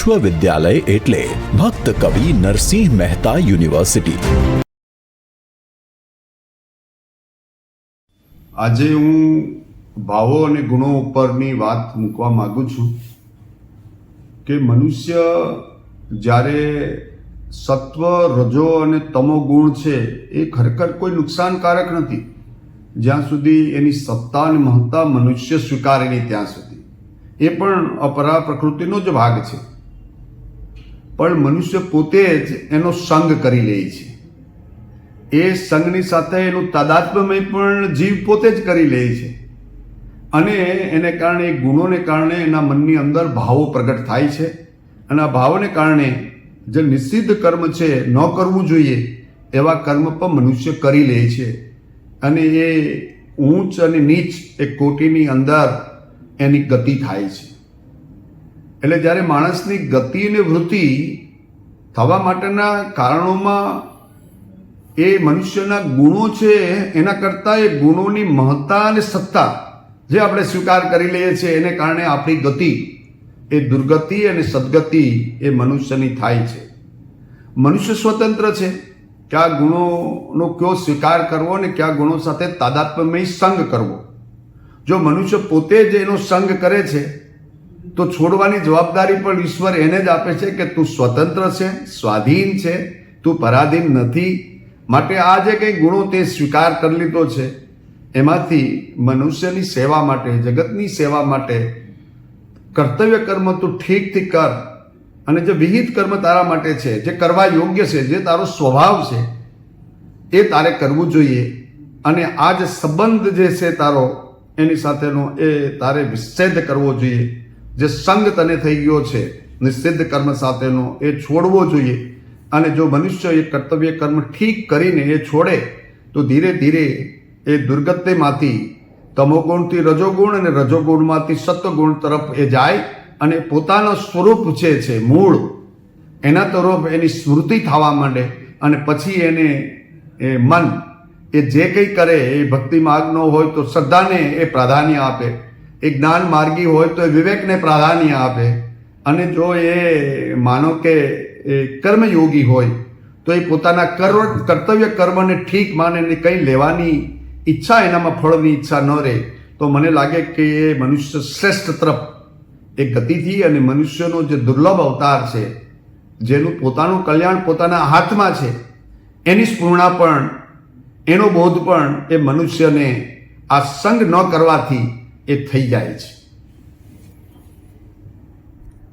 વિશ્વવિદ્યાલય એટલે ભક્ત કવિ નરસિંહ મહેતા યુનિવર્સિટી. આજે હું ભાવો અને ગુણો ઉપરની વાત મૂકવા માંગુ છું કે મનુષ્ય જ્યારે સત્વ, રજો અને તમો ગુણ છે એ ખરેખર કોઈ નુકસાનકારક નથી જ્યાં સુધી એની સત્તા અને મહત્તા મનુષ્ય સ્વીકારે નહીં ત્યાં સુધી. એ પણ અપરા પ્રકૃતિનો જ ભાગ છે, પણ મનુષ્ય પોતે જ એનો સંગ કરી લે છે. એ સંગની સાથે એનું તાદાત્મ્ય પણ જીવ પોતે જ કરી લે છે અને એને કારણે એ ગુણોને કારણે એના મનની અંદર ભાવો પ્રગટ થાય છે અને આ ભાવોને કારણે જે નિષિદ્ધ કર્મ છે, ન કરવું જોઈએ એવા કર્મ પણ મનુષ્ય કરી લે છે અને એ ઊંચ અને નીચ એ કોટીની અંદર એની ગતિ થાય છે. એટલે જ્યારે માણસની ગતિ અને વૃત્તિ થવા માટેના કારણોમાં એ મનુષ્યના ગુણો છે એના કરતાં એ ગુણોની મહત્તા અને સત્તા જે આપણે સ્વીકાર કરી લઈએ છીએ એને કારણે આપણી ગતિ એ દુર્ગતિ અને સદગતિ એ મનુષ્યની થાય છે. મનુષ્ય સ્વતંત્ર છે કે આ ગુણોનો કયો સ્વીકાર કરવો અને કયા ગુણો સાથે તાદાત્મ્યમય સંગ કરવો. જો મનુષ્ય પોતે જ એનો સંગ કરે છે તો છોડવાની જવાબદારી પણ ઈશ્વર એને જ આપે છે કે તું સ્વતંત્ર છે, સ્વાધીન છે, તું પરાધીન નથી. માટે આ જે કંઈ ગુણો તે સ્વીકાર કરી લીધો છે એમાંથી મનુષ્યની સેવા માટે, જગતની સેવા માટે કર્તવ્ય કર્મ તું ઠીકથી કર અને જે વિહિત કર્મ તારા માટે છે, જે કરવા યોગ્ય છે, જે તારો સ્વભાવ છે એ તારે કરવું જોઈએ. અને આ જે સંબંધ જે છે તારો એની સાથેનો એ તારે વિચ્છેદ કરવો જોઈએ. જે સંગ તને થઈ ગયો છે નિષિદ્ધ કર્મ સાથેનો એ છોડવો જોઈએ. અને જો મનુષ્ય એ કર્તવ્ય કર્મ ઠીક કરીને એ છોડે તો ધીરે ધીરે એ દુર્ગતિમાંથી તમોગુણથી રજોગુણ અને રજોગુણમાંથી સત્વગુણ તરફ એ જાય અને પોતાનું સ્વરૂપ છે મૂળ એના તરફ એની સ્મૃતિ થવા માંડે અને પછી એને એ મન એ જે કંઈ કરે એ ભક્તિ માર્ગનો હોય તો શ્રદ્ધાને એ પ્રાધાન્ય આપે, એ જ્ઞાન માર્ગી હોય તો એ વિવેકને પ્રાધાન્ય આપે અને જો એ માનો કે એ કર્મયોગી હોય તો એ પોતાના કર્તવ્ય કર્મને ઠીક માને ને કંઈ લેવાની ઈચ્છા એનામાં ફળની ઈચ્છા ન રહે તો મને લાગે કે એ મનુષ્ય શ્રેષ્ઠ તરફ એ ગતિથી અને મનુષ્યનો જે દુર્લભ અવતાર છે જેનું પોતાનું કલ્યાણ પોતાના હાથમાં છે એની સ્ફૂર્ણા પણ એનો બોધ પણ એ મનુષ્યને આ સંગ ન કરવાથી એ થઈ જાય છે.